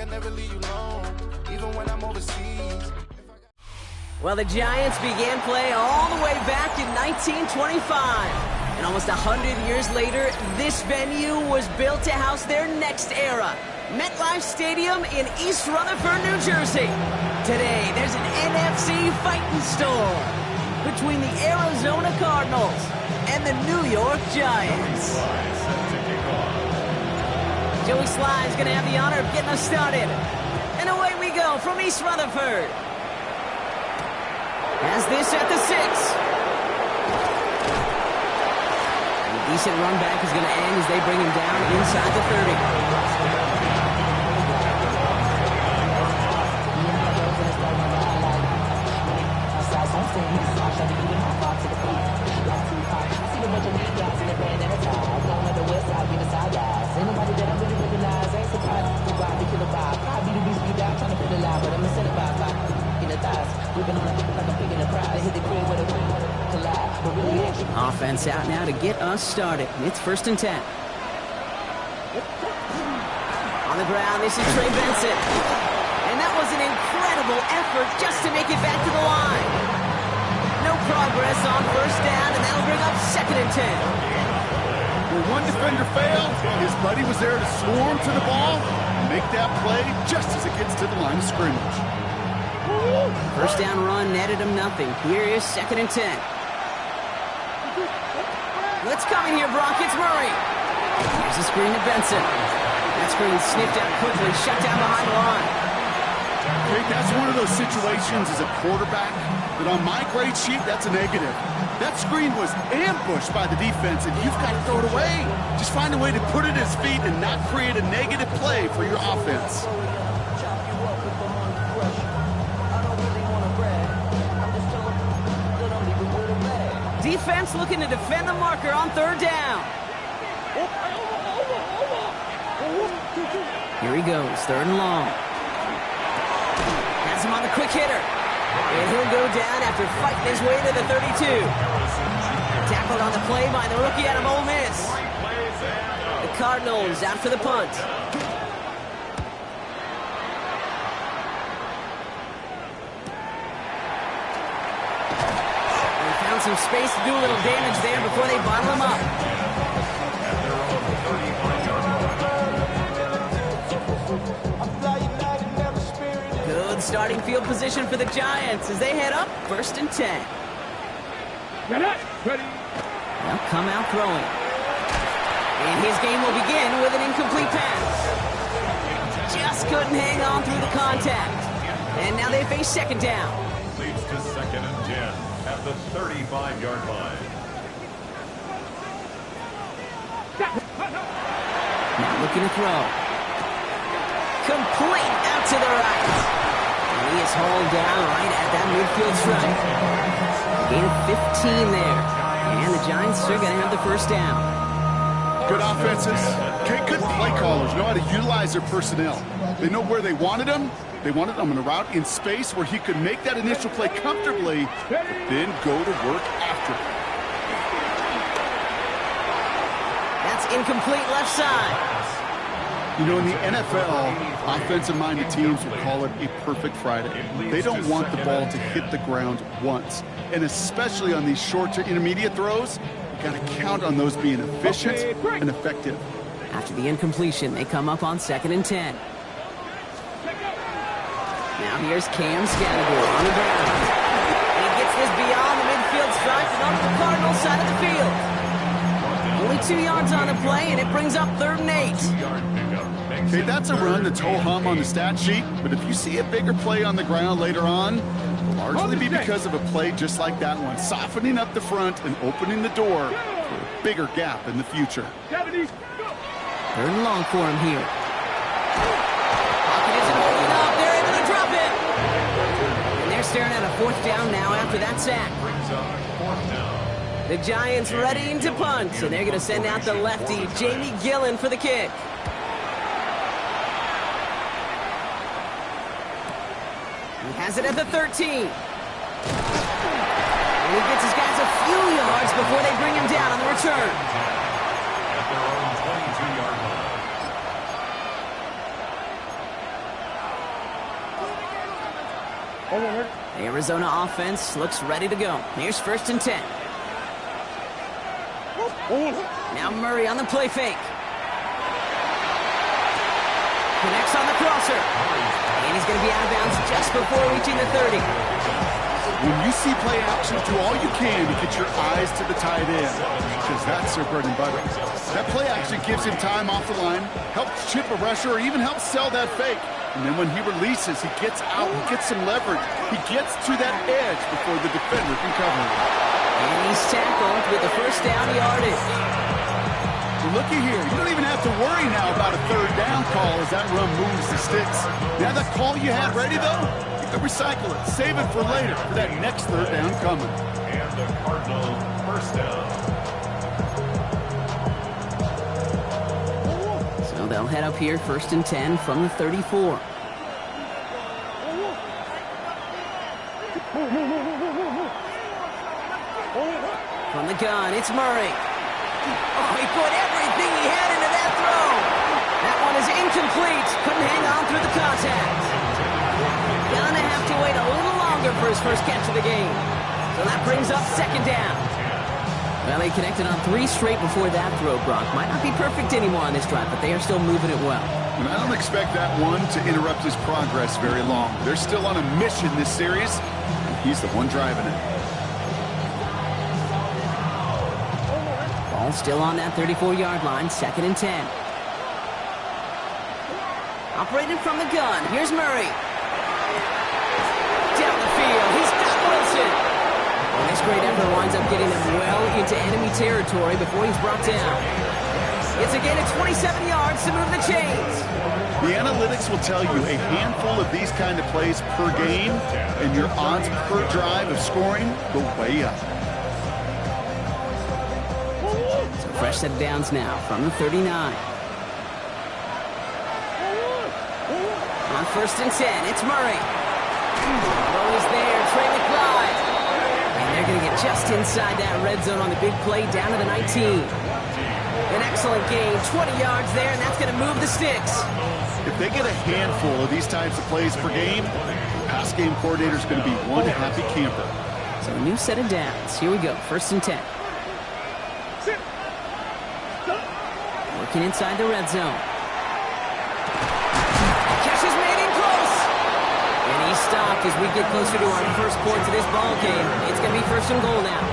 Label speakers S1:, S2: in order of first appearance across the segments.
S1: can never leave you alone, even when I'm overseas.
S2: Well, the Giants began play all the way back in 1925. And almost 100 years later, this venue was built to house their next era. MetLife Stadium in East Rutherford, New Jersey. Today, there's an NFC fighting storm between the Arizona Cardinals and the New York Giants. Joey Sly's going to have the honor of getting us started. And away we go from East Rutherford. Has this at the 6. And a decent run back is going to end as they bring him down inside the 30. Offense out now to get us started. It's 1st and 10. On the ground, this is Trey Benson. And that was an incredible effort just to make it back to the line. No progress on 1st down, and that'll bring up 2nd and 10.
S3: When one defender failed, his buddy was there to swarm to the ball and make that play just as it gets to the line of scrimmage.
S2: 1st down run netted him nothing. Here is 2nd and 10. Let's come in here, Brock. It's Murray. Here's a screen to Benson. That screen sniffed out quickly, shut down behind the line.
S3: Okay, that's one of those situations as a quarterback that on my grade sheet, that's a negative. That screen was ambushed by the defense, and you've got to throw it away. Just find a way to put it at his feet and not create a negative play for your offense.
S2: Defense looking to defend the marker on 3rd down. Here he goes, 3rd and long. Has him on the quick hitter. And he'll go down after fighting his way to the 32. Tackled on the play by the rookie out of Ole Miss. The Cardinals out for the punt. Some space to do a little damage there before they bottle him up. Good starting field position for the Giants as they head up 1st and 10. They'll come out throwing. And his game will begin with an incomplete pass. Just couldn't hang on through the contact. And now they face 2nd down.
S4: Leads to 2nd and 10. At the 35-yard line.
S2: Now looking to throw. Complete out to the right. And he is hauled down right at that midfield stripe. Gain of 15 there. And the Giants are going to have the 1st down.
S3: Good offenses. Okay, good play callers know how to utilize their personnel. They know where they wanted them. They wanted him on a route in space where he could make that initial play comfortably, but then go to work after.
S2: That's incomplete left side.
S3: You know, in the NFL, offensive-minded teams will call it a perfect Friday. They don't want the ball to hit the ground once. And especially on these short to intermediate throws, you got to count on those being efficient and effective.
S2: After the incompletion, they come up on 2nd and 10. Now here's Cam Scannable on the ground. And he gets this beyond the midfield stripe and onto the Cardinals side of the field. Only 2 yards on the play, and it brings up 3rd and 8.
S3: Okay, that's a run that's ho-hum on the stat sheet, but if you see a bigger play on the ground later on, it'll largely be because of a play just like that one, softening up the front and opening the door for a bigger gap in the future.
S2: 3rd and long for him here. Pocket isn't holding up. They're able to drop it. And they're staring at a 4th down now after that sack. The Giants readying to punt, and they're going to send out the lefty, Jamie Gillen, for the kick. He has it at the 13. And he gets his guys a few yards before they bring him down on the return.
S4: At their own 22-yard line.
S2: The Arizona offense looks ready to go. Here's 1st and 10. Now Murray on the play fake. Connects on the crosser. And he's going to be out of bounds just before reaching the 30.
S3: When you see play action, do all you can to get your eyes to the tight end, because that's their bread and butter. That play action gives him time off the line, helps chip a rusher, or even helps sell that fake. And then when he releases, he gets out, he gets some leverage. He gets to that edge before the defender can cover him.
S2: And he's tackled with the first down yardage.
S3: Well, looky here. You don't even have to worry now about a 3rd down call as that run moves the sticks. Now that call you had ready, though, you can recycle it. Save it for later for that next 3rd down coming.
S4: And the Cardinals 1st down.
S2: So they'll head up here 1st and 10 from the 34. From the gun, it's Murray. Oh, he put everything he had into that throw. That one is incomplete. Couldn't hang on through the contact. Gonna have to wait a little longer for his first catch of the game. So that brings up 2nd down. Well, they connected on 3 straight before that throw, Brock. Might not be perfect anymore on this drive, but they are still moving it well.
S3: And I don't expect that one to interrupt his progress very long. They're still on a mission this series, and he's the one driving it.
S2: Ball still on that 34-yard line, 2nd and 10. Operated from the gun. Here's Murray. Down the field. He's got Wilson. And this great effort winds up getting him well into enemy territory before he's brought down. It's again at 27 yards to move the chains.
S3: The analytics will tell you a handful of these kind of plays per game, and your odds per drive of scoring go way up.
S2: So fresh set of downs now from the 39. On 1st and 10, it's Murray. Always there, Trey McBride. And they're going to get just inside that red zone on the big play down to the 19. An excellent gain, 20 yards there, and that's going to move the sticks.
S3: If they get a handful of these types of plays per game, the pass game coordinator is going to be one happy camper.
S2: So a new set of downs. Here we go, 1st and 10. Working inside the red zone. Catch is made in close. And he's stopped as we get closer to our first points of this ball game. It's going to be 1st and goal now.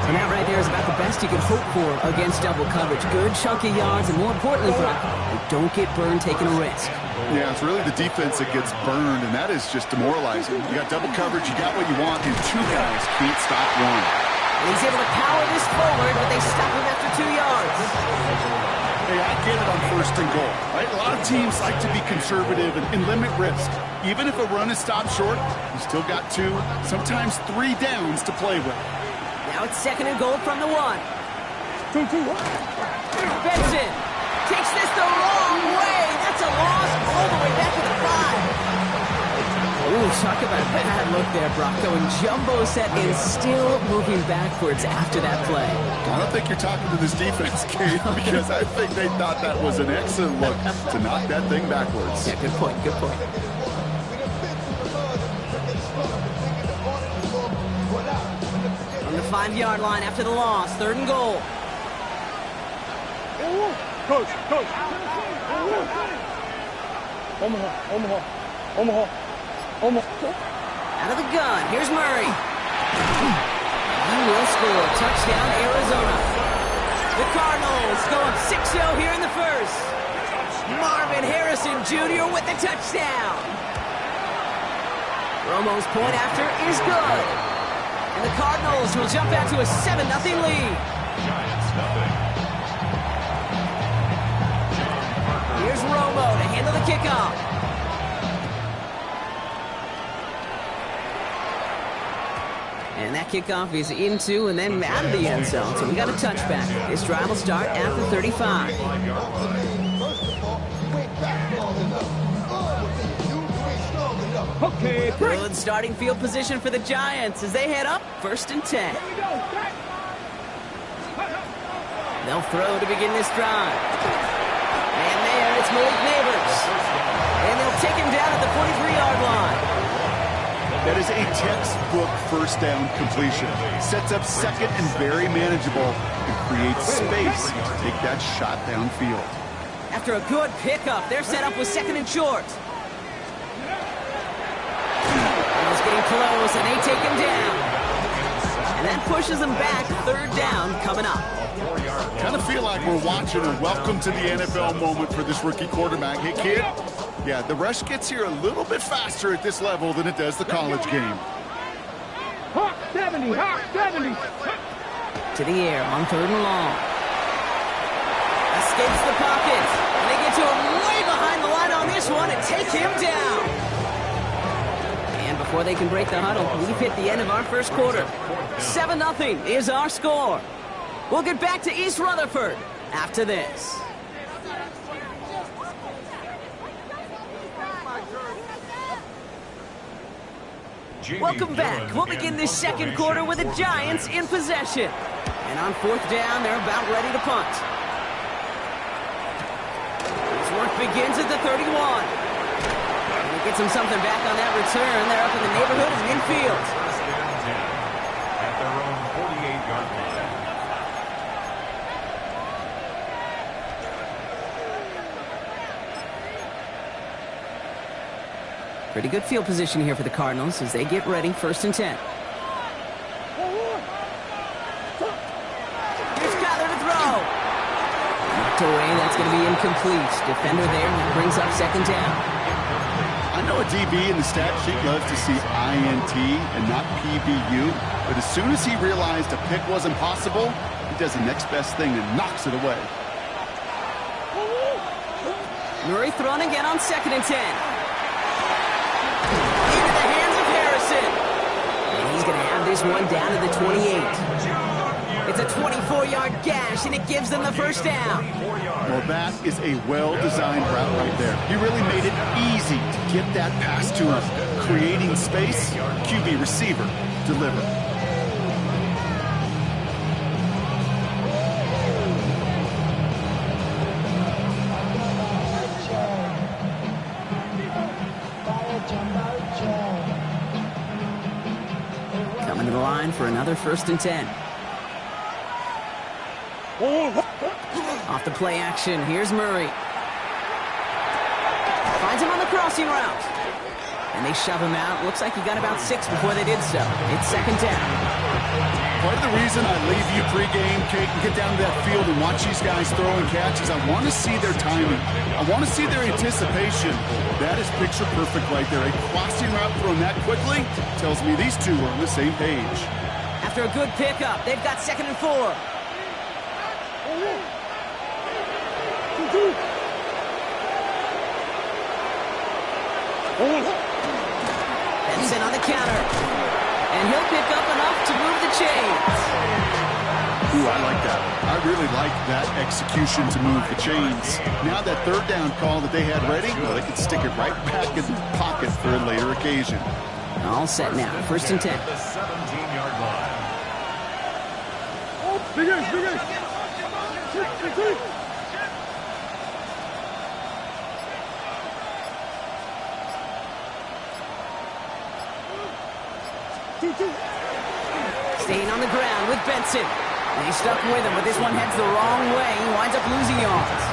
S2: And that right there is about the best you can hope for against double coverage. Good chunky yards, and more importantly, Brock, they don't get burned taking a risk.
S3: Yeah, it's really the defense that gets burned, and that is just demoralizing. You got double coverage, you got what you want, and 2 guys can't stop one.
S2: And he's able to power this forward, but they stop him after 2 yards.
S3: Hey, I get it on 1st and goal, right? A lot of teams like to be conservative and limit risk. Even if a run is stopped short, you still got 2, sometimes 3 downs to play with.
S2: Now it's 2nd and goal from the 1. Benson takes this the wrong way. That's a loss all the way back to the 5. Ooh, talk about a bad look there, Brock. Going jumbo set and still moving backwards after that play.
S3: I don't think you're talking to this defense, Kate, because I think they thought that was an excellent look to knock that thing backwards.
S2: Yeah, good point, good point. On the 5-yard line after the loss, 3rd and goal.
S5: Coach.
S2: Out of the gun, here's Murray. He will score. Touchdown, Arizona. The Cardinals go up 6-0 here in the first. Marvin Harrison Jr. with the touchdown. Romo's point after is good. And the Cardinals will jump out to a 7-0 lead.
S4: Giants nothing.
S2: Here's Romo to handle the kickoff. And that kickoff is into and then out of the end zone. So we got a touchback. This drive will start at the 35.
S5: Okay,
S2: Good starting field position for the Giants as they head up 1st and 10. They'll throw to begin this drive. And there, it's Malik Neighbors. And they'll take him down at the 43-yard line.
S3: That is a textbook first down completion. Sets up second and very manageable and creates space to take that shot downfield.
S2: After a good pickup, they're set up with second and short. Ball's getting close, and they take him down. And that pushes them back. Third down coming up.
S3: Kind of feel like we're watching a welcome to the NFL moment for this rookie quarterback. Hey, kid. Yeah, the rush gets here a little bit faster at this level than it does the college game.
S5: Hawk 70, Hawk 70.
S2: To the air on third and long. Escapes the pocket. And they get to him way behind the line on this one and take him down. And before they can break the huddle, we've hit the end of our first quarter. 7-0 is our score. We'll get back to East Rutherford after this. Welcome back. We'll begin this second quarter with the Giants in possession. And on fourth down, they're about ready to punt. His work begins at the 31. And he gets him something back on that return. They're up in the neighborhood of midfield.
S4: First and 10 at their own 48-yard line.
S2: Pretty good field position here for the Cardinals as they get ready. First and 10. Here's Kyler to throw. Knocked away. That's going to be incomplete. Defender there, and that brings up second down.
S3: I know a DB in the stat sheet loves to see INT and not PBU, but as soon as he realized a pick wasn't possible, he does the next best thing and knocks it away.
S2: Murray throwing again on second and 10. Into the hands of Harrison. And he's going to have this one down to the 28. It's a 24-yard gash, and it gives them the first down.
S3: Well, that is a well-designed route right there. He really made it easy to get that pass to him. Creating space, QB receiver, deliver.
S2: Coming to the line for another first and 10. Off the play action, here's Murray. Finds him on the crossing route. And they shove him out. Looks like he got about 6 before they did so. It's second down.
S3: Part of the reason I leave you pregame, Kate, and get down to that field and watch these guys throw and catch is I want to see their timing. I want to see their anticipation. That is picture perfect right there. A crossing route thrown that quickly tells me these two are on the same page.
S2: After a good pickup, they've got second and 4. Benson on the counter. And he'll pick up enough to move the chains.
S3: Ooh, I like that. I really like that execution to move the chains. Now that third down call that they had ready, well, they can stick it right back in the pocket for a later occasion.
S2: All set now. First and 10.
S4: The 17-yard line.
S2: Staying on the ground with Benson. And he's stuck with him, but this one heads the wrong way. He winds up losing yards.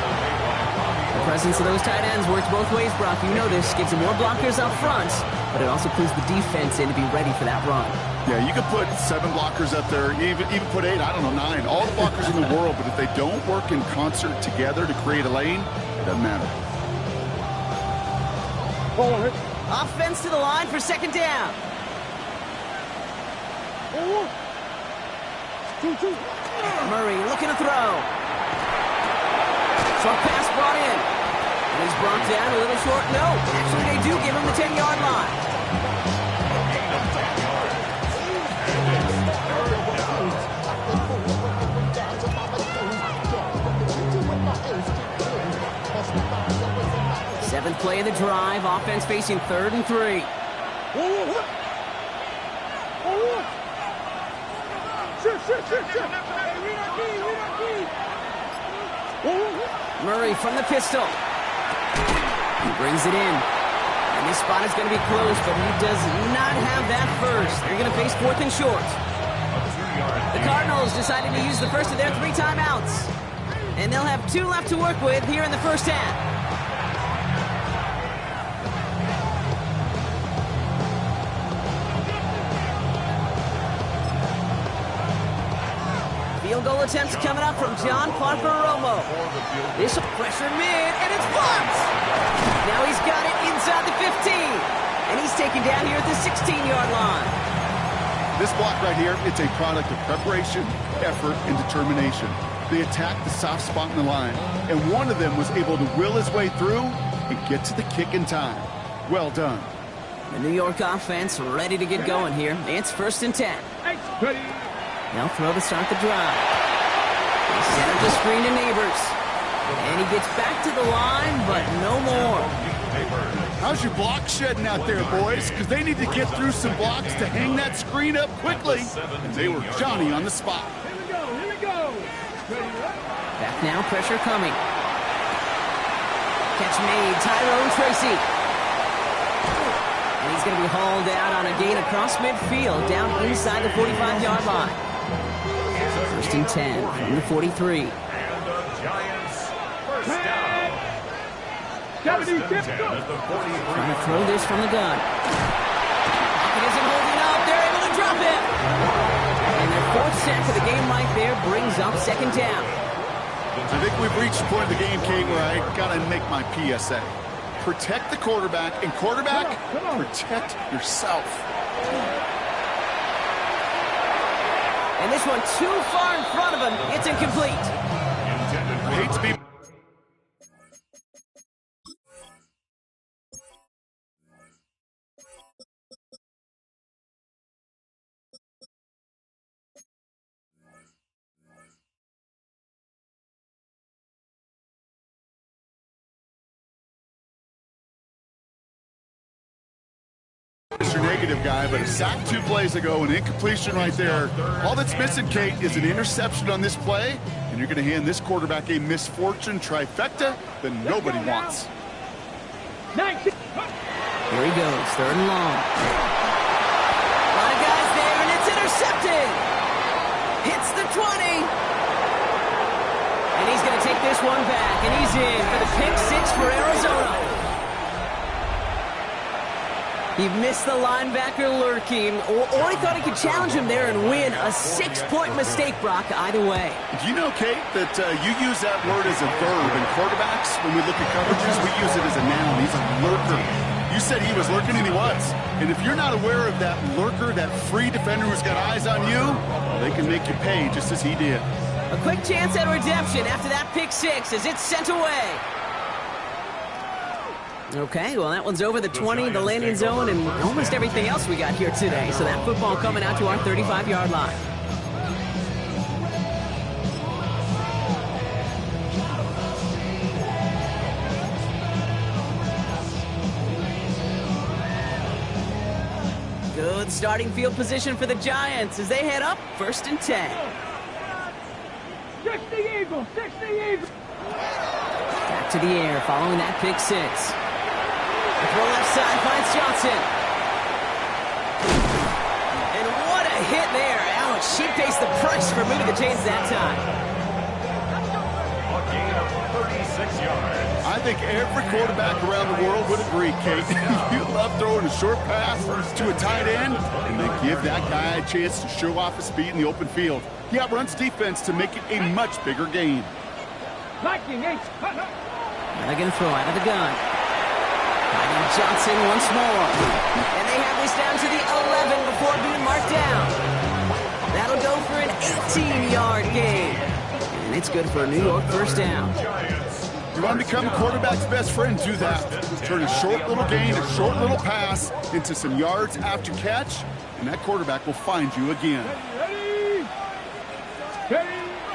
S2: The presence of those tight ends works both ways, Brock. You know this. Gives them more blockers up front, but it also clues the defense in to be ready for that run.
S3: Yeah, you could put 7 blockers up there, even put 8, I don't know, 9. All the blockers in the world, but if they don't work in concert together to create a lane, it doesn't matter.
S2: Offense to the line for second down. Murray looking to throw. Short pass brought in. And he's brought down a little short. No, actually they do give him the 10-yard line. Seventh play of the drive. Offense facing 3rd and 3. Murray from the pistol. He brings it in. And And this spot is going to be close, but he does not have that first. They're going to face 4th and short. The Cardinals decided to use the first of their 3 timeouts. And they'll have 2 left to work with here in the first half. Field goal attempts coming up from John Parker Romo. This pressure mid, and it's blocked! Now he's got it inside the 15. And he's taken down here at the 16-yard line.
S3: This block right here, it's a product of preparation, effort, and determination. They attacked the soft spot in the line, and one of them was able to will his way through and get to the kick in time. Well done.
S2: The New York offense ready to get going here. It's 1st and 10. They'll throw to start the drive. They set up the screen to Neighbors. And he gets back to the line, but no more.
S3: How's your block shedding out there, boys? Because they need to get through some blocks to hang that screen up quickly. And they were Johnny on the spot.
S5: Here we go.
S2: Back now, pressure coming. Catch made, Tyrone Tracy. And he's going to be hauled out on a gain across midfield, down inside the 45-yard line. 1st and 10 from the 43.
S4: And the Giants first down.
S5: 70,
S4: First and 10 at the 43.
S2: Trying to throw this from the gun. It isn't holding up. They're able to drop it. And their 4th sack of the game right there brings up 2nd down.
S3: I think we've reached the point of the game, Kate, where I got to make my PSA. Protect the quarterback, and quarterback, protect yourself.
S2: And this one too far in front of him. It's incomplete.
S3: I hate to be... Mr. Negative guy, but a sack 2 plays ago, an incompletion right there. All that's missing, Kate, is an interception on this play, and you're going to hand this quarterback a misfortune trifecta that nobody wants.
S5: 19.
S2: Here he goes, 3rd and long. A lot of guys there, and it's intercepted. Hits the 20. And he's going to take this one back, and he's in for the pick 6 for Arizona. He missed the linebacker lurking, or he thought he could challenge him there and win. A 6-point mistake, Brock, either way.
S3: Do you know, Kate, that you use that word as a verb in quarterbacks? When we look at coverages, we use it as a noun. He's a lurker. You said he was lurking, and he was. And if you're not aware of that lurker, that free defender who's got eyes on you, well, they can make you pay just as he did.
S2: A quick chance at redemption after that pick 6 as it's sent away. Okay, well, that one's over the 20, the landing zone, and almost everything else we got here today. So that football coming out to our 35-yard line. Good starting field position for the Giants as they head up 1st and 10.
S5: 60 Eagles, 60 Eagles.
S2: Back to the air following that pick 6. Throw left side finds Johnson. And what a hit there. Ouch, she pays the price for moving the chains that time.
S4: A gain of 36 yards.
S3: I think every quarterback around the world would agree, Kate. You love throwing a short pass to a tight end and then give that guy a chance to show off his speed in the open field. He outruns defense to make it a much bigger gain.
S2: Now they're going to throw out of the gun. Finding Johnson once more. And they have this down to the 11 before being marked down. That'll go for an 18-yard gain. And it's good for a New York first down.
S3: You want to become a quarterback's best friend, do that. Turn a short little gain, a short little pass into some yards after catch, and that quarterback will find you again.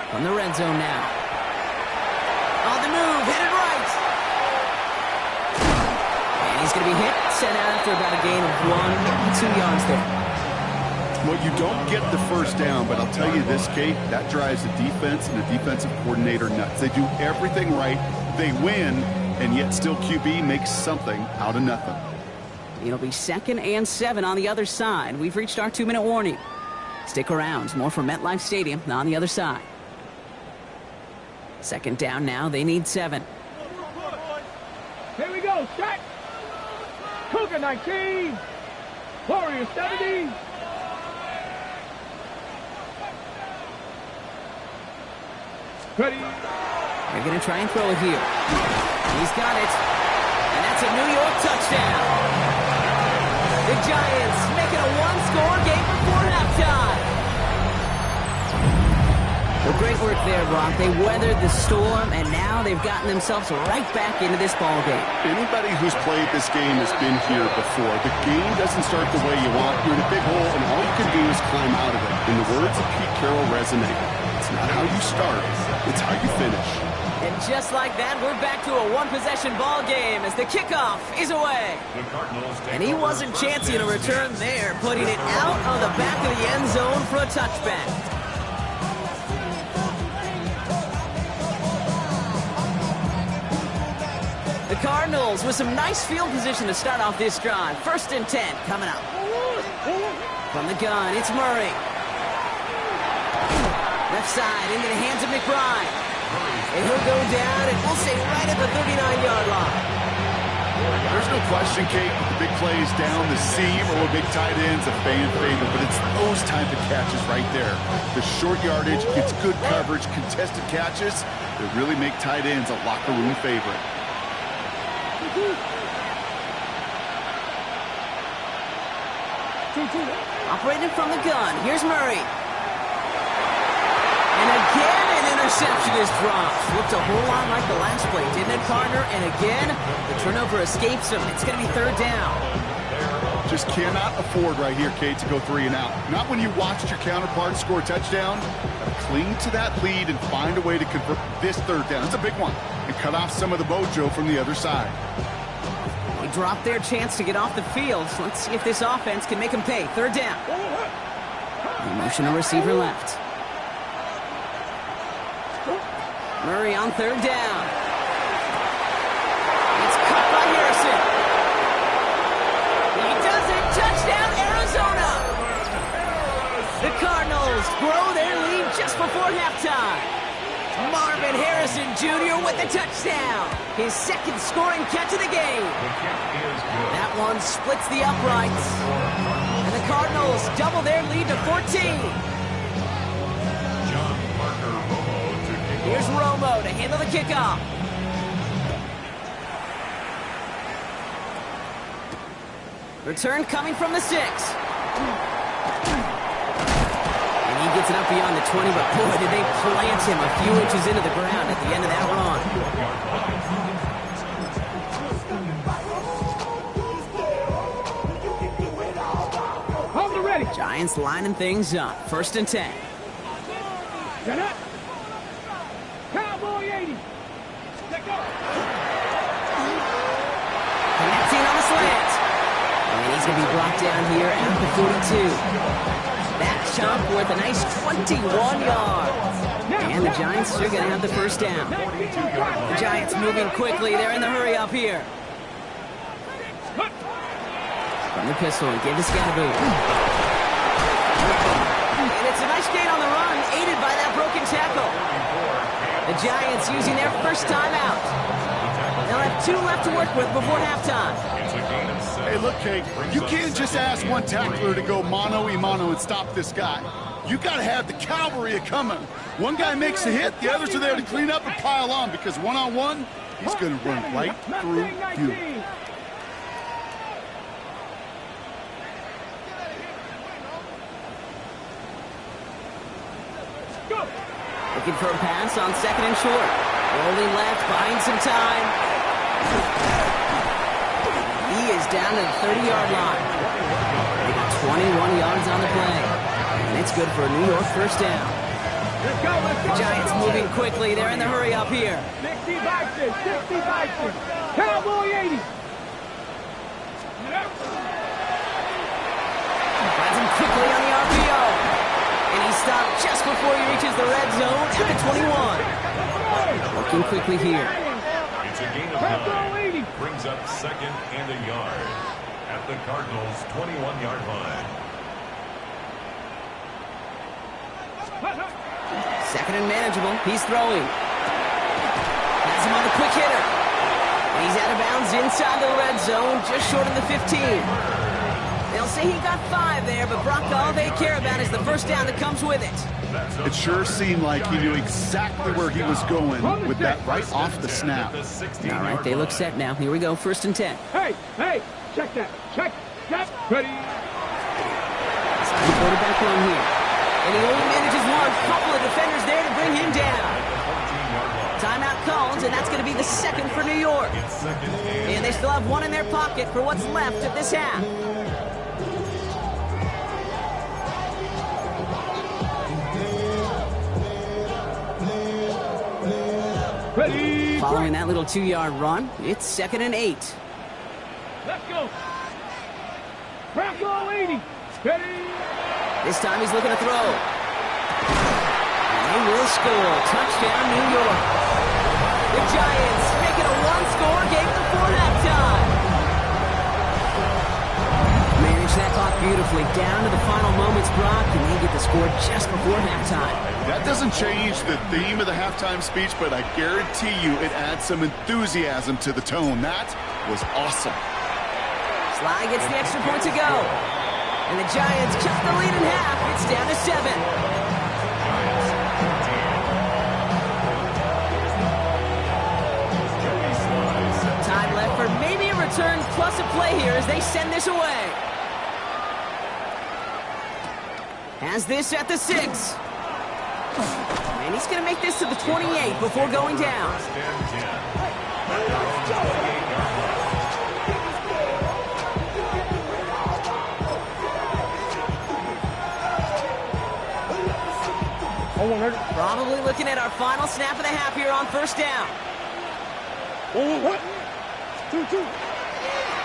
S2: From the red zone now. On the move, hit it right. And he's going to be hit, sent out after about a gain of 1 2 yards there.
S3: Well, you don't get the first down, but I'll tell you this, Kate, that drives the defense and the defensive coordinator nuts. They do everything right, they win, and yet still QB makes something out of nothing.
S2: It'll be 2nd and 7 on the other side. We've reached our 2-minute warning. Stick around. More from MetLife Stadium on the other side. 2nd down now. They need 7.
S5: Here we go. Set. Cougar 19. Warrior 70. Ready.
S2: They're going to try and throw it here. He's got it. And that's a New York touchdown. The Giants make it a one-score game before halftime. Well, great work there, Brock. They weathered the storm, and now they've gotten themselves right back into this ball game.
S3: Anybody who's played this game has been here before. The game doesn't start the way you want. You're in a big hole, and all you can do is climb out of it. And the words of Pete Carroll resonate. It's not how you start, it's how you finish.
S2: And just like that, we're back to a one-possession ball game as the kickoff is away. And he wasn't chancing a return there, putting it out on the back of the end zone for a touchback. The Cardinals with some nice field position to start off this drive. 1st and 10 coming up. From the gun, it's Murray. Left side into the hands of McBride. And he'll go down, and we'll say right at the 39-yard line.
S3: There's no question, Kate, the big plays down the seam or big tight ends a fan favorite, but it's those type of catches right there. The short yardage, gets good coverage, contested catches that really make tight ends a locker room favorite.
S2: Operating from the gun, here's Murray. And again, an interception is dropped. Looked a whole lot like the last play, didn't it, partner? And again, the turnover escapes him. It's going to be 3rd down.
S3: Just cannot afford right here, Kate, to go 3 and out. Not when you watched your counterpart score a touchdown. Cling to that lead and find a way to convert this 3rd down. It's a big one. And cut off some of the mojo from the other side.
S2: They dropped their chance to get off the field. So let's see if this offense can make them pay. 3rd down. The motion to receiver left. Murray on 3rd down. It's caught by Harrison. He does it. Touchdown, Arizona. The Cardinals grow their lead just before halftime. Marvin Harrison Jr. with the touchdown. His 2nd scoring catch of the game. That one splits the uprights. And the Cardinals double their lead to 14. Here's Romo to handle the kickoff. Return coming from the 6. And he gets it up beyond the 20, but boy, did they plant him a few inches into the ground at the end of that run.
S5: Hold it ready.
S2: Giants lining things up. 1st and 10.
S5: Get up. Cowboy 80. Let go.
S2: Connecting on the slant. And he's going to be brought down here at the 42. That chunk worth a nice 21 yards. And the Giants are going to have the 1st down. The Giants moving quickly. They're in the hurry up here. From the pistol, give this guy a boot. And it's a nice gain on the run, aided by that broken tackle. The Giants using their 1st timeout. They'll have 2 left to work with before halftime.
S3: Hey, look, Kate, you can't just ask one tackler to go mano-a-mano and stop this guy. You got to have the cavalry coming. One guy makes a hit, the others are there to clean up and pile on, because one-on-one, he's going to run right through you.
S2: Looking for a pass on 2nd and short. Rolling left, buying some time. He is down to the 30-yard line. They got 21 yards on the play. And it's good for a New York 1st down.
S5: Let's go.
S2: The Giants moving quickly. They're in the hurry up here.
S5: 60 Vikings. 60 Vikings. Cowboy 80.
S2: Finds him quickly on the RPO. And he stopped just before he reaches the red zone at the 21. Working quickly here.
S4: It's a gain of 9. Brings up 2nd and a yard. at the Cardinals' 21-yard line.
S2: Second and manageable. He's throwing. Has him on the quick hitter. And he's out of bounds inside the red zone, just short of the 15. They'll say he got 5 there, but Brock, all they care about is the first down that comes with it.
S3: It sure seemed like he knew exactly where he was going with that right off the snap.
S2: All right, they look set now. Here we go, 1st and 10.
S5: Hey, check that. Check that. Ready.
S2: Side quarterback run here. And he only manages one. Couple of defenders there to bring him down. Timeout calls, and that's going to be the 2nd for New York. And they still have 1 in their pocket for what's left of this half.
S5: Ready.
S2: Following that little 2-yard run, it's 2nd and 8.
S5: Let's go. Bronco 80. Ready.
S2: This time he's looking to throw. And they will score. Touchdown, New York. The Giants make it a 1-score game before halftime. Manage that clock beautifully down to the final moments, Brock, and they get the score just before halftime.
S3: That doesn't change the theme of the halftime speech, but I guarantee you it adds some enthusiasm to the tone. That was awesome.
S2: Sly gets the extra point to go. And the Giants cut the lead in half. It's down to 7. Time left for maybe a return plus a play here as they send this away. Has this at the 6. And he's going to make this to the 28 before going down. Probably looking at our final snap of the half here on 1st down.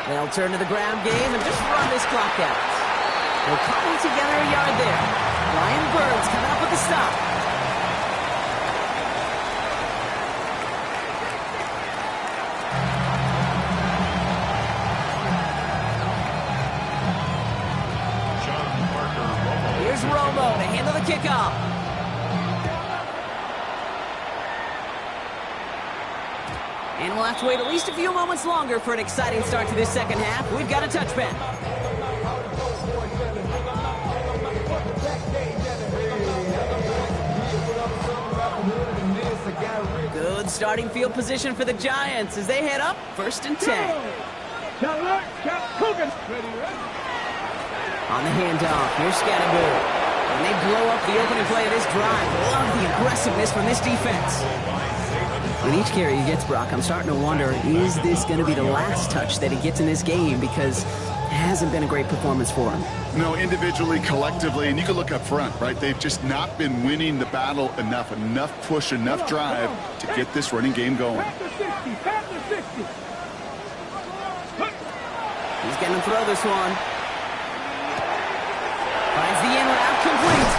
S2: They'll turn to the ground game and just run this clock out. They'll cobble together a yard there. Brian Burns coming up with the stop. Here's Romo to handle the kickoff. And we'll have to wait at least a few moments longer for an exciting start to this 2nd half. We've got a touchback. Good starting field position for the Giants as they head up 1st and 10. On the handoff, here's Scatterbury. And they blow up the opening play of this drive. Love the aggressiveness from this defense. With each carry he gets, Brock, I'm starting to wonder, is this going to be the last touch that he gets in this game? Because it hasn't been a great performance for him.
S3: No, individually, collectively, and you can look up front, right? They've just not been winning the battle enough push, enough drive to get this running game going.
S2: He's going to throw this one. Finds the in route complete.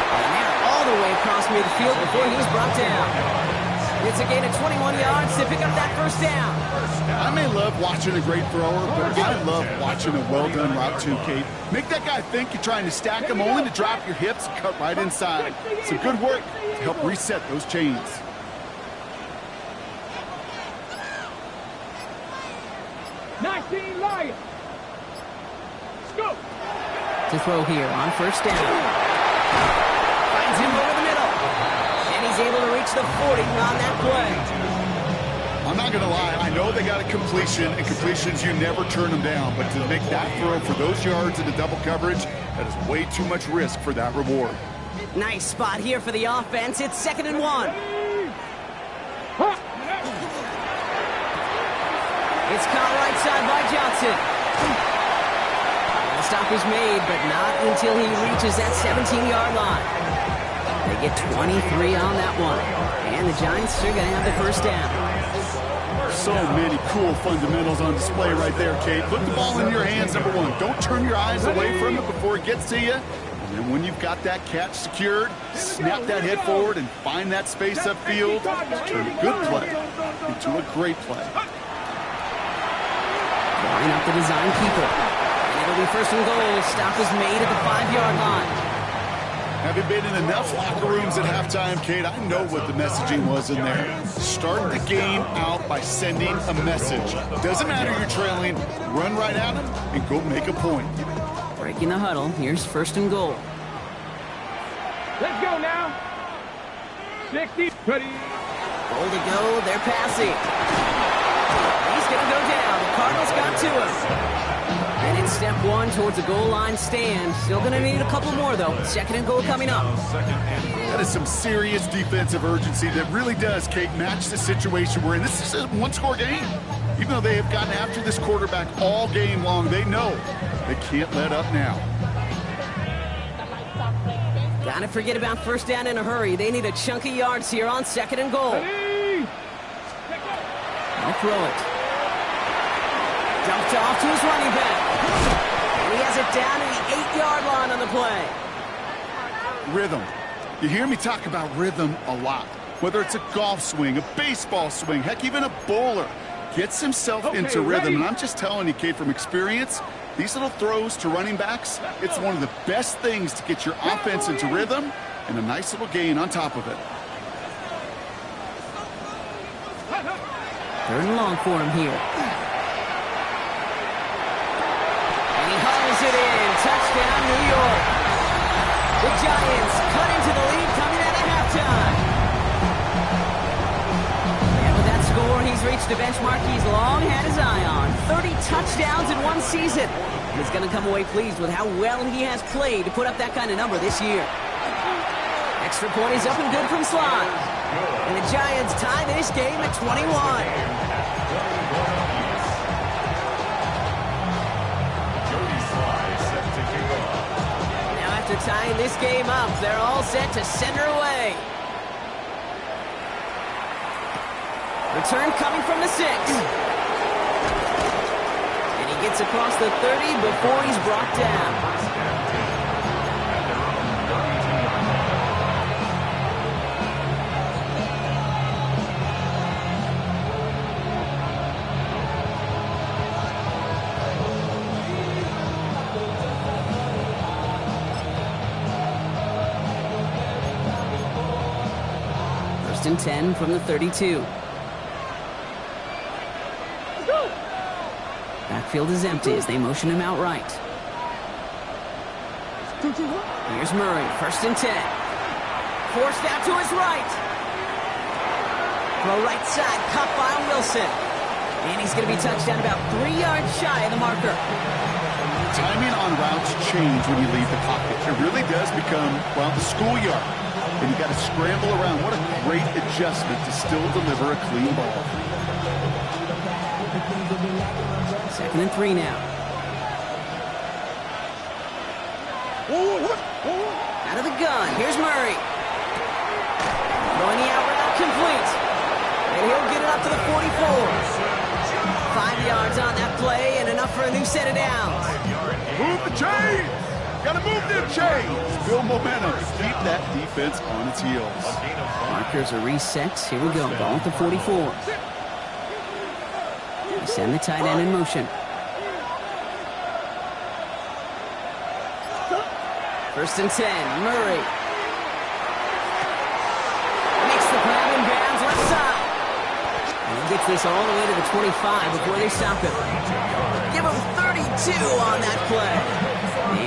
S2: And now all the way across midfield before he's brought down. It's a gain of 21 yards to pick up that 1st down.
S3: I may love watching a great thrower, but I love watching a well-done route too, Kate. Make that guy think you're trying to stack him only to drop your hips and cut right inside. Some good work to help reset those chains.
S5: Lions. Go.
S2: To throw here on 1st down. Finds him over the middle. And he's able to reach the 40 on that play.
S3: I'm not going to lie. I know they got a completion, and completions, you never turn them down. But to make that throw for those yards in the double coverage, that is way too much risk for that reward.
S2: Nice spot here for the offense. It's 2nd and 1. It's caught right side by Johnson. The stop is made, but not until he reaches that 17-yard line. They get 23 on that one. And the Giants are going to have the 1st down.
S3: So many cool fundamentals on display right there, Kate. Put the ball in your hands, number 1. Don't turn your eyes away from it before it gets to you. And then when you've got that catch secured, snap that head forward and find that space upfield. Turn a good play into a great play.
S2: setting up the design keeper. And it'll be first and goal. Stop is made at the 5-yard line.
S3: Having been in enough locker rooms at halftime, Kate, I know what the messaging was in there. Start the game out by sending a message. Doesn't matter you're trailing, run right at them and go make a point.
S2: Breaking the huddle, here's first and goal.
S5: Let's go now. 60, ready.
S2: Goal to go, they're passing. He's going to go down. The Cardinals got to him. And it's step one towards the goal line stand. Still going to need a couple more, though. Second and goal coming up.
S3: That is some serious defensive urgency that really does, Kate, match the situation we're in. This is a one-score game. Even though they have gotten after this quarterback all game long, they know they can't let up now.
S2: Gotta forget about first down in a hurry. They need a chunk of yards here on second and goal.
S5: Ready.
S2: I'll throw it. Dumped off to his running back. And he has it down to the 8-yard line on the play.
S3: Rhythm. You hear me talk about rhythm a lot. Whether it's a golf swing, a baseball swing, heck, even a bowler gets himself into rhythm.
S5: Ready.
S3: And I'm just telling you, Kate, from experience, these little throws to running backs, it's one of the best things to get your offense into rhythm and a nice little gain on top of it.
S2: Third and long for him here. And he hauls it in. Touchdown, New York. The Giants cut into the lead coming out of halftime. And with that score, he's reached a benchmark he's long had his eye on. 30 touchdowns in one season. He's going to come away pleased with how well he has played to put up that kind of number this year. Extra point is up and good from Slot. And the Giants tie this game at 21. Now after tying this game up, they're all set to send her away. Return coming from the 6. And he gets across the 30 before he's brought down. First and 10 from the 32. Backfield is empty as they motion him out right. Here's Murray, first and 10. Forced out to his right. Throw right side, caught by Wilson. And he's going to be touched down about 3 yards shy of the marker.
S3: Timing on routes change when you leave the pocket. It really does become, well, the schoolyard. And you got to scramble around. What a great adjustment to still deliver a clean ball.
S2: Second and 3 now. Out of the gun, here's Murray. Throwing the out route complete. And he'll get it up to the 44. 5 yards on that play and enough for a new set of downs.
S3: Move the chains! Gotta move them chains! Build momentum. Keep that defense on its heels.
S2: Markers are reset. Here we go. Ball at the 44. Send the tight end in motion. First and 10. Murray. Makes the grab and bounds left side. And he gets this all the way to the 25 before they stop him. Give him 32 on that play.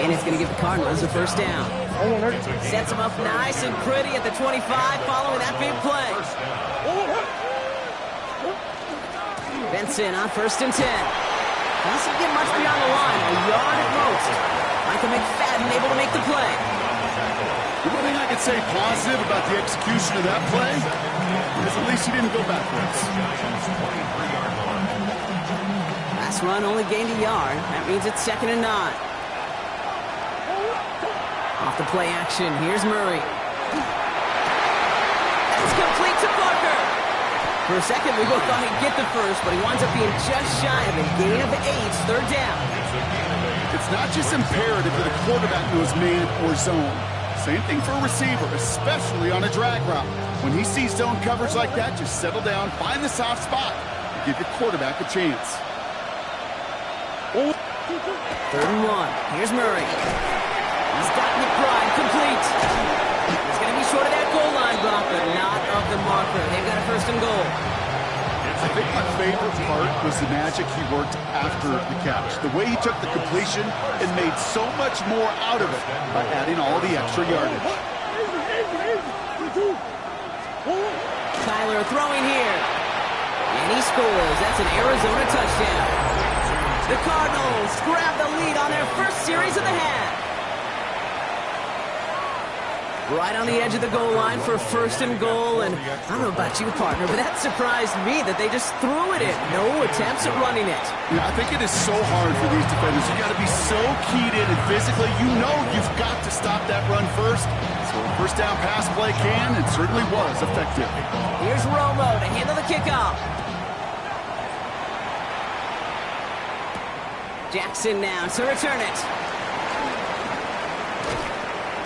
S2: And it's going to give the Cardinals a first down. Sets him up nice and pretty at the 25 following that big play. Benson on first and 10. Doesn't get much beyond the line, a yard at most. Michael McFadden able to make the play.
S3: The one thing I could say positive about the execution of that play is at least he didn't go backwards.
S2: Last run only gained a yard. That means it's second and 9. Off the play action, here's Murray. That's complete to Parker. For a second, we both thought he'd get the first, but he winds up being just shy of a gain of 8, third down.
S3: It's not just imperative that a quarterback knows man or zone. Same thing for a receiver, especially on a drag route. When he sees zone coverage like that, just settle down, find the soft spot, and give your quarterback a chance.
S2: 3rd and 1. Here's Murray. He's got McBride complete. He's going to be short of that goal line, Brock, but not of the marker. They've got a 1st and goal.
S3: I think my favorite part was the magic he worked after the catch. The way he took the completion and made so much more out of it by adding all the extra yardage.
S2: Tyler throwing here. And he scores. That's an Arizona touchdown. The Cardinals grab the lead on their first series of the half. Right on the edge of the goal line for 1st and goal. And I don't know about you, partner, but that surprised me that they just threw it in. No attempts at running it.
S3: Yeah, I think it is so hard for these defenders. You got to be so keyed in and physically, you know you've got to stop that run first. So a 1st down pass play can and certainly was effective.
S2: Here's Romo to handle the kickoff. Jackson now to return it.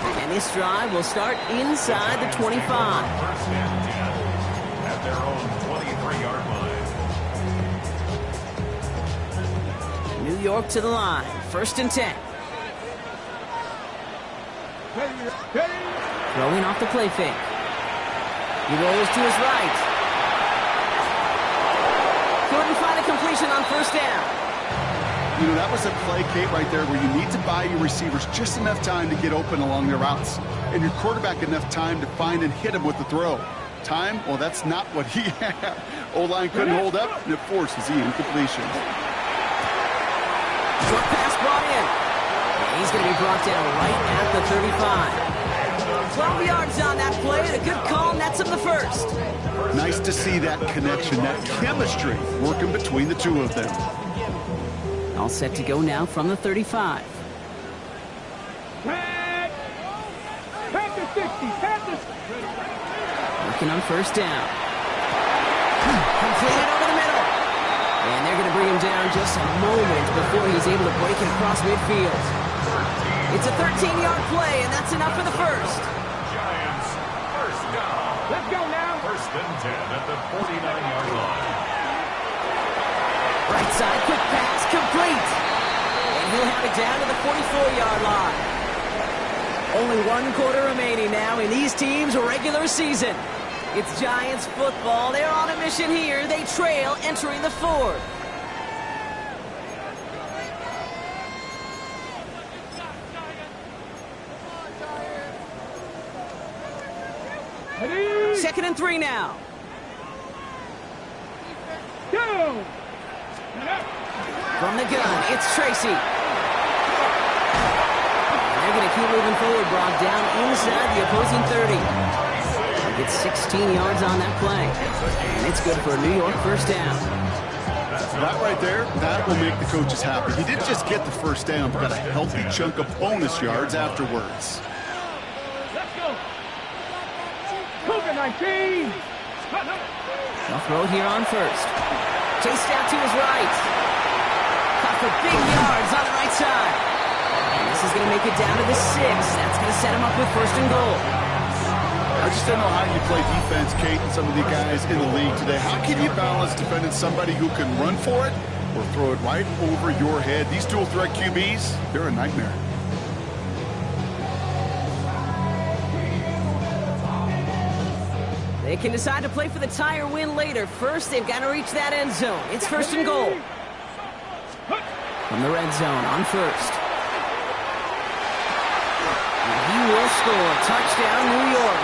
S2: And this drive will start inside the 25.
S4: 1st and 10 at their own 23-yard line.
S2: New York to the line. 1st and 10. Throwing off the play fake. He rolls to his right. Couldn't find a completion on 1st down.
S3: You know, that was a play, Kate, right there where you need to buy your receivers just enough time to get open along their routes. And your quarterback enough time to find and hit him with the throw. Time? Well, that's not what he had. O-line couldn't hold up, and it forces the incompletion.
S2: Short pass brought in. And he's going to be brought down right at the 35. 12 yards on that play, and a good call nets him the 1st.
S3: Nice to see that connection, that chemistry working between the two of them.
S2: All set to go now from the 35. Working on 1st down. Completed over the middle. And they're going to bring him down just a moment before he's able to break it across midfield. It's a 13-yard play, and that's enough for the 1st.
S4: Giants, 1st down.
S5: Let's go now.
S4: 1st and 10 at the 49-yard line.
S2: Right side, quick pass, complete. And he'll have it down to the 44-yard line. Only 1 quarter remaining now in these teams' regular season. It's Giants football. They're on a mission here. They trail entering the 4th.
S5: Ready?
S2: 2nd and 3 now.
S5: Go.
S2: From the gun, it's Tracy. They're going to keep moving forward, Brock, down inside the opposing 30. They get 16 yards on that play. And it's good for a New York 1st down.
S3: That right there, that will make the coaches happy. He didn't just get the 1st down, but got a healthy chunk of bonus yards afterwards.
S5: Let's go. Cougar 19.
S2: They'll throw it here on 1st. Chased out to his right. Caught for big yards on the right side. And this is going to make it down to the 6. That's going to set him up with 1st and goal.
S3: I just don't know how you play defense, Kate, and some of the guys in the league today. How can you balance defending somebody who can run for it or throw it right over your head? These dual threat QBs, they're a nightmare.
S2: They can decide to play for the tie or win later. First, they've got to reach that end zone. It's 1st and goal. From the red zone on 1st. And he will score. Touchdown, New York.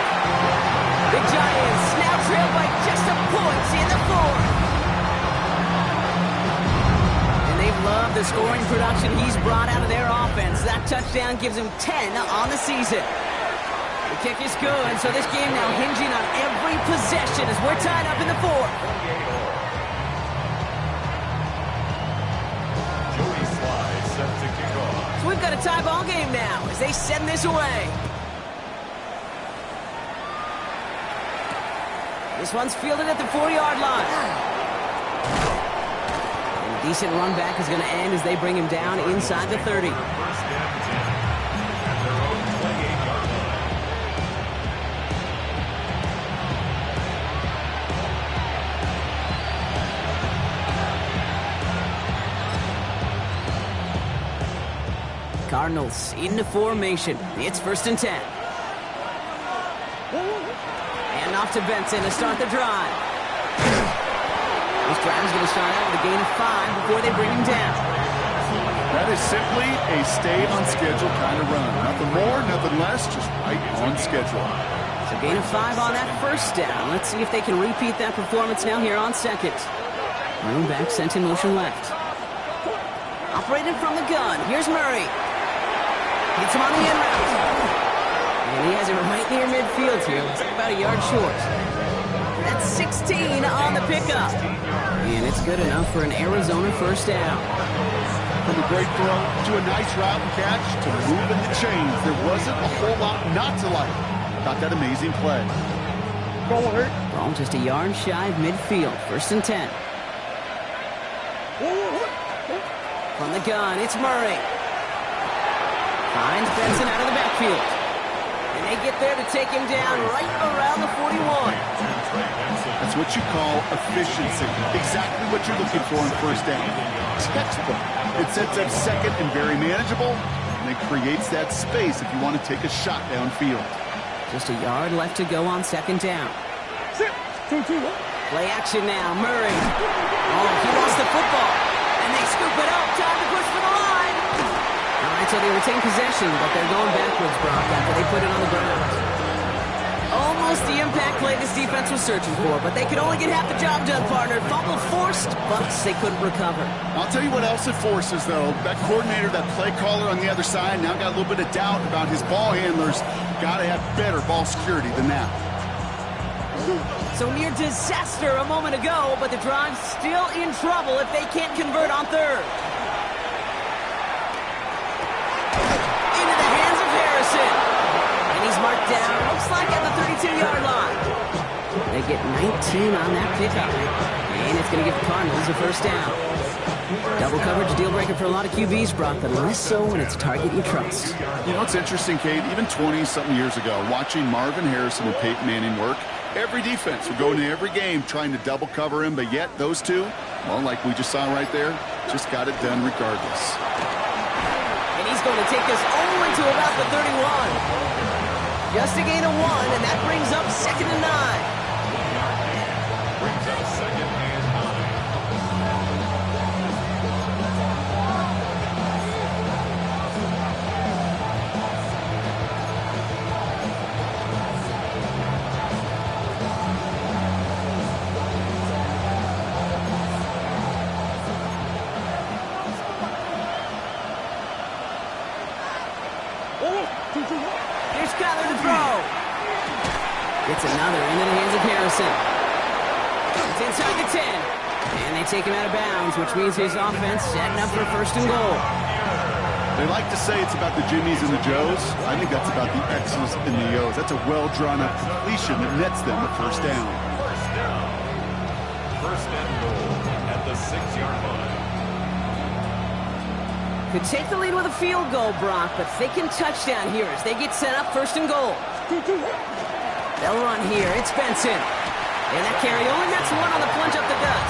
S2: The Giants now trail by just a point in the 4th. And they've loved the scoring production he's brought out of their offense. That touchdown gives him 10 on the season. The kick is good, so this game now hinging on every possession as we're tied up in the 4th.
S4: Joey Sly set to kick off.
S2: So we've got a tie ball game now as they send this away. This one's fielded at the 4-yard line. And a decent run back is going to end as they bring him down inside the 30.
S4: 1st and 10 at their own 28-yard line.
S2: Cardinals into formation. It's 1st and 10. And off to Benson to start the drive. This drive is going to start out with a gain of 5 before they bring him down.
S3: That is simply a stay-on-schedule kind of run. Nothing more, nothing less, just right on schedule.
S2: So gain of 5 on that 1st down. Let's see if they can repeat that performance now here on 2nd. Running back sent in motion left. Operated from the gun. Here's Murray. Gets him on the end route. And he has it right near midfield here. Looks like about a yard short. That's 16 on the pickup. And it's good enough for an Arizona 1st down.
S3: From a great throw to a nice route and catch to moving the chains. There wasn't a whole lot not to like about that amazing play.
S2: Ball just a yard shy of midfield. 1st and 10. From the gun, it's Murray. Finds Benson out of the backfield. And they get there to take him down right around the 41.
S3: That's what you call efficiency. Exactly what you're looking for in 1st down. Textbook. It sets up 2nd and very manageable, and it creates that space if you want to take a shot downfield.
S2: Just a yard left to go on 2nd down. Play action now, Murray. Oh, he lost the football. And they scoop it up. Time to push for the line. All right, so they retain possession, but they're going backwards, Brock, after they put it on the ground. Almost the impact play this defense was searching for, but they could only get half the job done, partner. Fumble forced, but they couldn't recover.
S3: I'll tell you what else it forces, though. That coordinator, that play caller on the other side, now got a little bit of doubt about his ball handlers. Got to have better ball security than that.
S2: So near disaster a moment ago, but the drive's still in trouble if they can't convert on 3rd. Into the hands of Harrison. And he's marked down, looks like at the 32-yard line. They get 19 on that pickup. And it's going to give the Cardinals a 1st down. Double coverage deal breaker for a lot of QBs, Brock, but less so when it's a target you trust.
S3: You know, it's interesting, Kate, even 20-something years ago, watching Marvin Harrison and Peyton Manning work, every defense would go into every game trying to double cover him, but yet those two, well, like we just saw right there, just got it done regardless.
S2: And he's going to take us only to about the 31. Just a gain of 1, and that brings up 2nd and 9.
S4: Brings up 2nd and 9.
S2: Here's Kyler to throw. It's another into the hands of Harrison. It's inside the 10. And they take him out of bounds, which means his offense setting up for 1st and goal.
S3: They like to say it's about the Jimmies and the Joes. I think that's about the X's and the O's. That's a well-drawn-up completion that nets them a 1st down.
S4: 1st and goal at the 6-yard line.
S2: Could take the lead with a field goal, Brock, but thinking touchdown here as they get set up 1st and goal. They'll run here. It's Benson. And that carry only nets 1 on the plunge up the gut.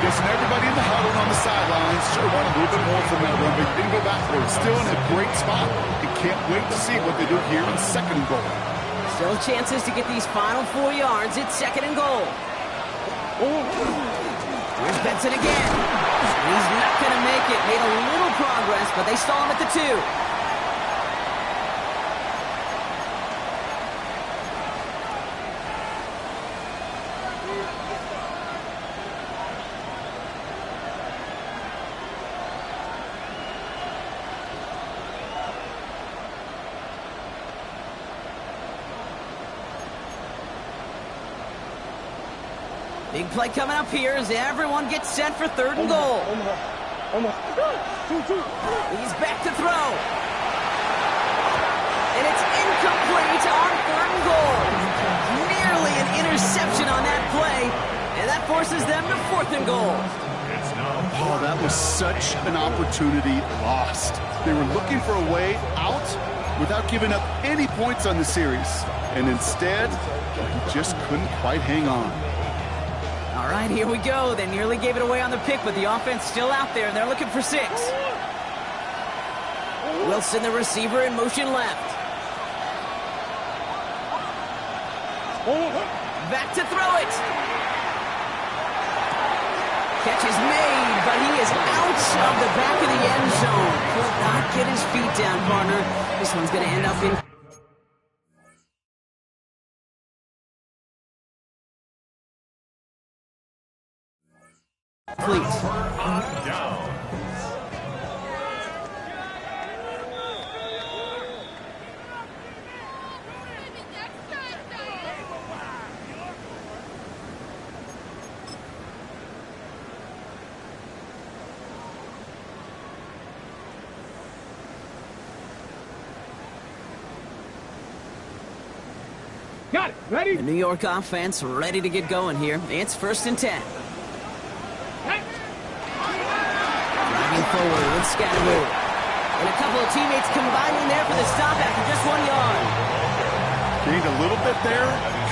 S3: Guessing everybody in the huddle on the sidelines sure want a little bit more from that run, but he didn't go backwards. Still in a great spot. And can't wait to see what they do here in 2nd and goal.
S2: Still chances to get these final 4 yards. It's 2nd and goal. Here's Benson again. He's not going to make it. Made a little progress, but they stall him at the 2. Big play coming up here as everyone gets set for 3rd and goal. He's back to throw. And it's incomplete on 3rd and goal. Nearly an interception on that play. And that forces them to 4th and goal.
S3: Oh, that was such an opportunity lost. They were looking for a way out without giving up any points on the series. And instead, he just couldn't quite hang on.
S2: All right, here we go. They nearly gave it away on the pick, but the offense still out there. They're looking for 6. Wilson, the receiver, in motion left. Back to throw it. Catch is made, but he is out of the back of the end zone. Could not get his feet down, partner. This one's going to end up in... Complete.
S4: Down.
S5: Got it. Ready?
S2: The New York offense ready to get going here. It's 1st and 10. Driving forward with Scatteroo. And a couple of teammates combining there for the stop after just 1 yard.
S3: Gained a little bit there.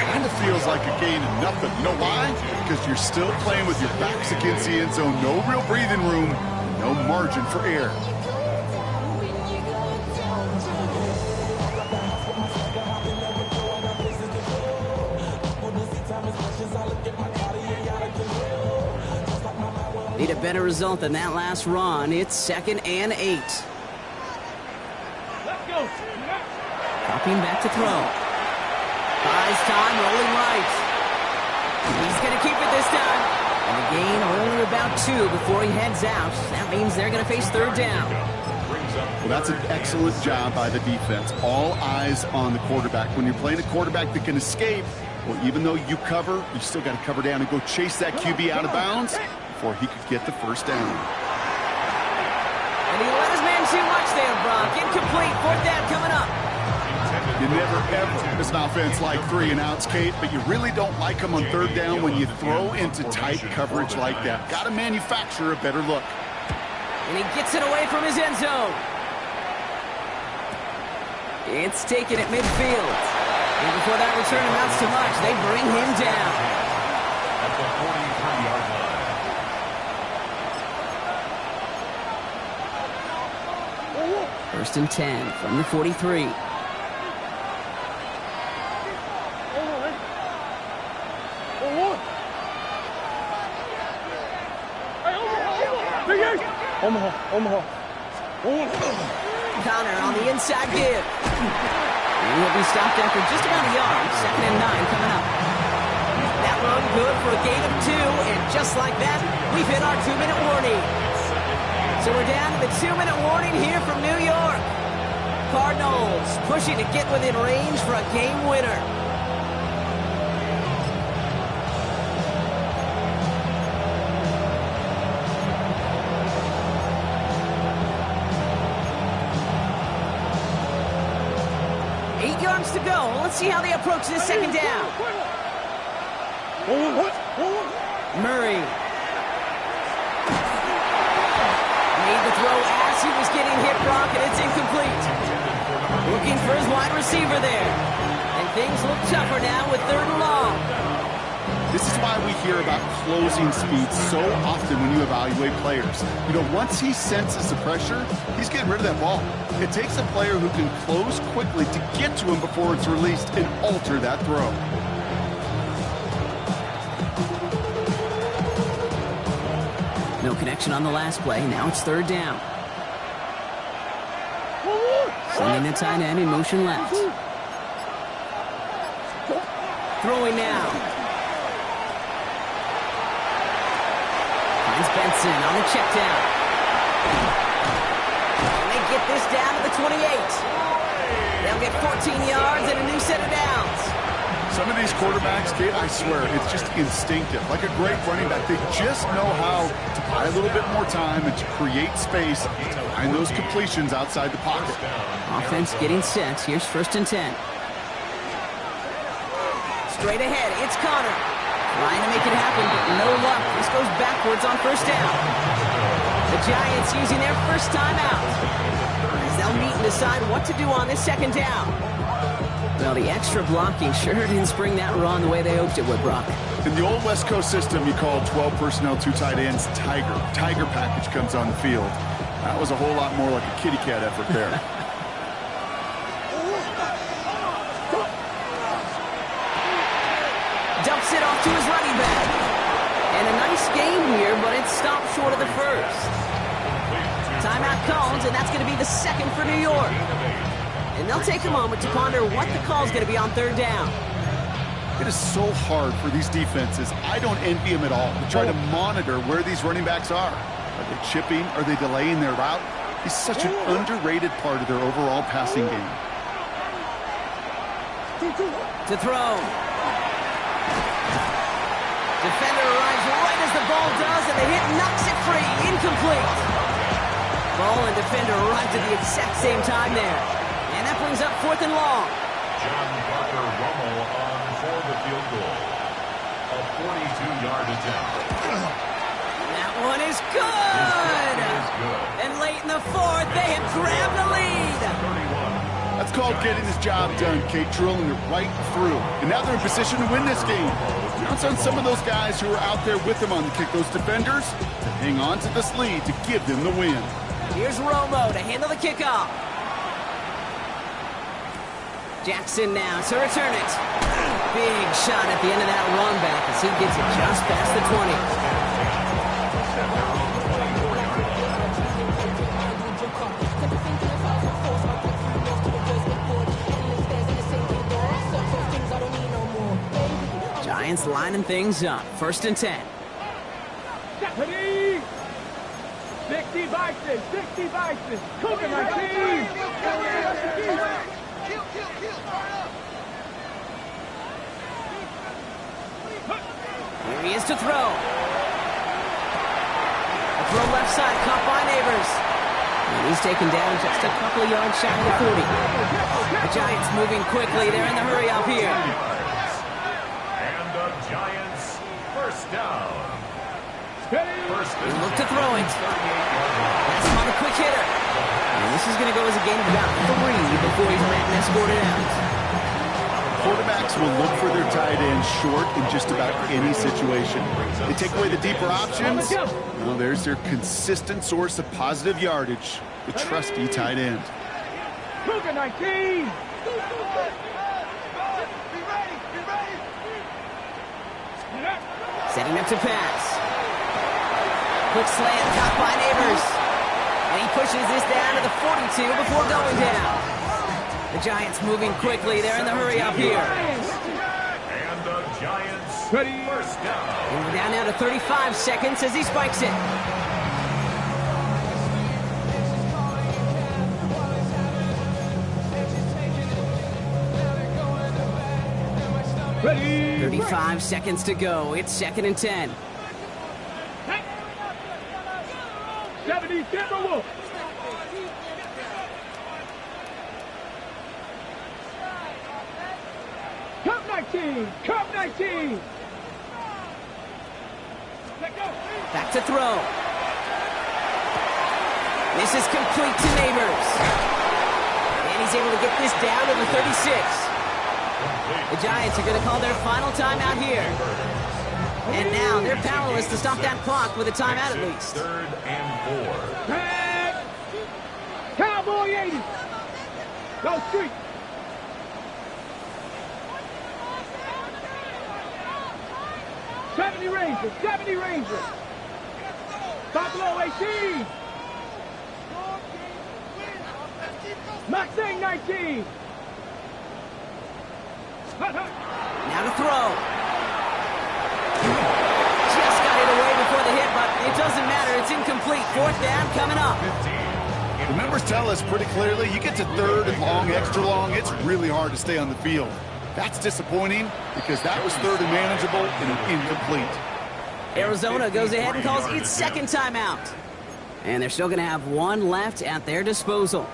S3: Kind of feels like a gain of nothing. You know why? Because you're still playing with your backs against the end zone. No real breathing room. No margin for error.
S2: Need a better result than that last run. It's 2nd and 8.
S5: Let's go.
S2: Dropping back to throw. Buys time, rolling right. He's going to keep it this time. And the gain only about 2 before he heads out. That means they're going to face 3rd down.
S3: Well, that's an excellent job by the defense. All eyes on the quarterback. When you're playing a quarterback that can escape, well, even though you cover, you still got to cover down and go chase that QB out of bounds before he could get the 1st down.
S2: And he let his man too much there, Brock. Incomplete. 4th down coming up.
S3: You never, ever miss an offense like 3-and-outs, Kate, but you really don't like them on 3rd down when you throw into tight coverage like that. Got to manufacture a better look.
S2: And he gets it away from his end zone. It's taken at midfield. And before that return amounts to much, they bring him down.
S4: At the 43-yard line.
S2: 1st and 10 from the 43.
S5: Omaha.
S2: Connor on the inside give. And he'll be stopped after just about a yard. 2nd and 9 coming up. That run good for a gain of 2, and just like that, we've hit our 2-minute warning. So we're down to the 2-minute warning here from New York. Cardinals pushing to get within range for a game winner. To go. Let's see how they approach this 2nd down. Murray made the throw as he was getting hit, Brock, and it's incomplete. Looking for his wide receiver there. And things look tougher now with 3rd and long.
S3: This is why we hear about closing speed so often when you evaluate players. You know, once he senses the pressure, he's getting rid of that ball. It takes a player who can close quickly to get to him before it's released and alter that throw.
S2: No connection on the last play. Now it's 3rd down. Sending the tight end in motion left. Throwing now. Benson on the check down. And they get this down to the 28. They'll get 14 yards and a new set of downs.
S3: Some of these quarterbacks, Kate, I swear, it's just instinctive. Like a great running back, they just know how to buy a little bit more time and to create space to find those completions outside the pocket.
S2: Offense getting set. Here's 1st and 10. Straight ahead, it's Connor. Trying to make it happen, but no luck. This goes backwards on 1st down. The Giants using their first timeout, as they'll meet and decide what to do on this 2nd down. Well, the extra blocking sure didn't spring that run the way they hoped it would, Brock.
S3: In the old West Coast system, you call 12 personnel, 2 tight ends, Tiger. Tiger package comes on the field. That was a whole lot more like a kitty cat effort there.
S2: Dumps it off to his running back. And a nice game here, but it stopped short of the first. Timeout called, and that's going to be the second for New York. And they'll take a moment to ponder what the call is going to be on third down.
S3: It is so hard for these defenses. I don't envy them at all to try to monitor where these running backs are. Are they chipping? Are they delaying their route? He's such an underrated part of their overall passing game.
S2: To throw. Defender arrives right as the ball does, and the hit knocks it free. Incomplete. Ball and defender arrived at the exact same time there. And that brings up 4th and long.
S4: John Parker Rummel on for the field goal. A 42-yard attempt.
S2: That one is good. And late in the 4th, they have grabbed the lead.
S3: That's called getting his job done, Kate, drilling it right through. And now they're in position to win this game. Counts on some of those guys who are out there with them on the kick, those defenders, to hang on to this lead to give them the win.
S2: Here's Romo to handle the kickoff. Jackson now to return it. Big shot at the end of that run back as he gets it just past the 20. Giants lining things up. 1st and 10.
S5: 60 Vikings, 60 Vikings. Cougar 19.
S2: Here he is to throw. A throw left side, caught by Neighbors. And he's taken down just a couple of yards shy of the 40. The Giants moving quickly. They're in the hurry up here.
S4: And the Giants first down.
S2: He looked to throw it. That's on a quick hitter. And this is going to go as a gain of about 3 before he's ran and escorted out.
S3: Quarterbacks will look for their tight end short in just about any situation. They take away the deeper options. Well, there's their consistent source of positive yardage, the trusty tight end.
S5: Cougar 19.
S2: Setting up to pass. Quick slant, caught by Neighbors. And he pushes this down to the 42 before going down. The Giants moving quickly. They're in the hurry up here.
S4: And the Giants first down.
S2: And we're down now to 35 seconds as he spikes it.
S5: Ready.
S2: 35 seconds to go. It's 2nd and 10.
S5: 70 Timberwolves. Cup 19. Cup 19.
S2: Back to throw. This is complete to Neighbors. And he's able to get this down to the 36. The Giants are going to call their final timeout here. And now they're powerless to stop that clock with a timeout at least.
S4: 3rd and 4.
S5: Tag. Cowboy 80. Go street. Rangers, 70 Rangers. Buffalo 18. Mustang 19.
S2: Now to throw. Just got it away before the hit, but it doesn't matter. It's incomplete. 4th down coming up.
S3: The numbers tell us pretty clearly, you get to 3rd and long, extra long, it's really hard to stay on the field. That's disappointing because that was 3rd and manageable and incomplete.
S2: Arizona goes ahead and calls its 2nd timeout. And they're still going to have 1 left at their disposal.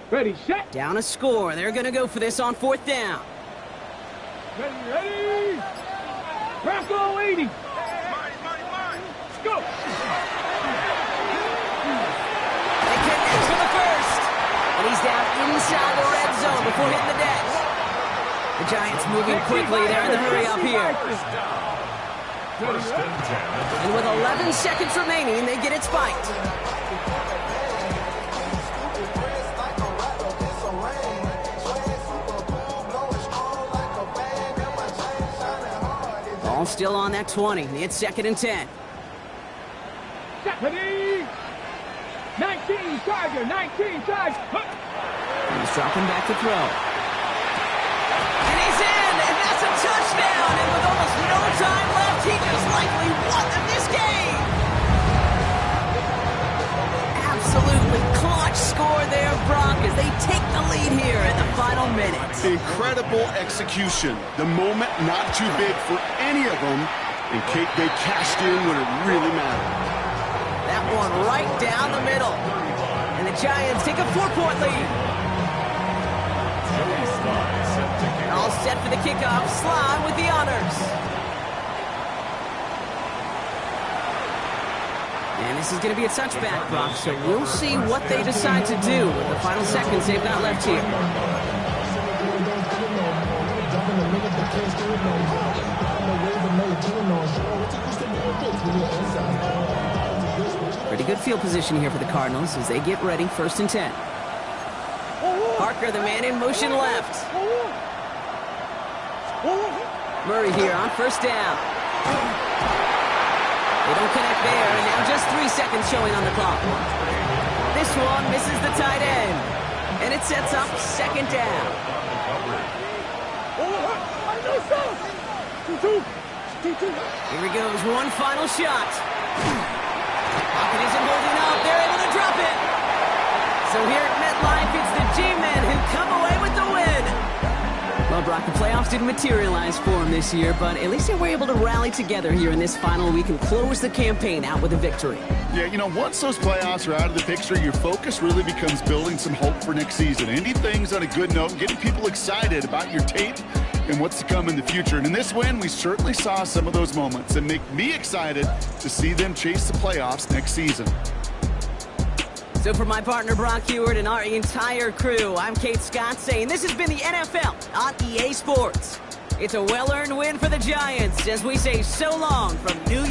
S5: Ready, set.
S2: Down a score. They're going to go for this on 4th down.
S5: Ready. Bronco 80. Let's go.
S2: They connect for the first. And he's down inside the red zone before hitting the deck. The Giants moving quickly. They're in the hurry up here.
S4: First and 10.
S2: And with 11 seconds remaining, they get it spiked. Ball still on that 20. It's 2nd and 10.
S5: Ready. 19 Tiger, 19 Tiger.
S2: He's dropping back to throw. And he's in, and that's a touchdown. And with almost no time left, he just likely won this game. Absolutely clutch score there, Brock, as they take the lead here in the final minute.
S3: Incredible execution. The moment not too big for any of them, and they cashed in when it really mattered.
S2: That one right down the middle. And the Giants take a 4-point lead. All set for the kickoff. Sly with the honors. And this is going to be a touchback, Brock, so we'll see what they decide to do with the final seconds they've got left here. Pretty good field position here for the Cardinals as they get ready, 1st and 10. Parker, the man in motion left. Murray here on 1st down. They don't connect there, and now just 3 seconds showing on the clock. This one misses the tight end, and it sets up 2nd down. Here he goes, one final shot. Pocket isn't holding up. They're able to drop it. So here at MetLife, it's the G-Men who come away with the win. Well, Brock, the playoffs didn't materialize for them this year, but at least they were able to rally together here in this final week and close the campaign out with a victory.
S3: Yeah, you know, once those playoffs are out of the picture, your focus really becomes building some hope for next season. Ending things on a good note and getting people excited about your tape and what's to come in the future. And in this win, we certainly saw some of those moments that make me excited to see them chase the playoffs next season.
S2: So for my partner Brock Heward and our entire crew, I'm Kate Scott saying this has been the NFL on EA Sports. It's a well-earned win for the Giants as we say so long from New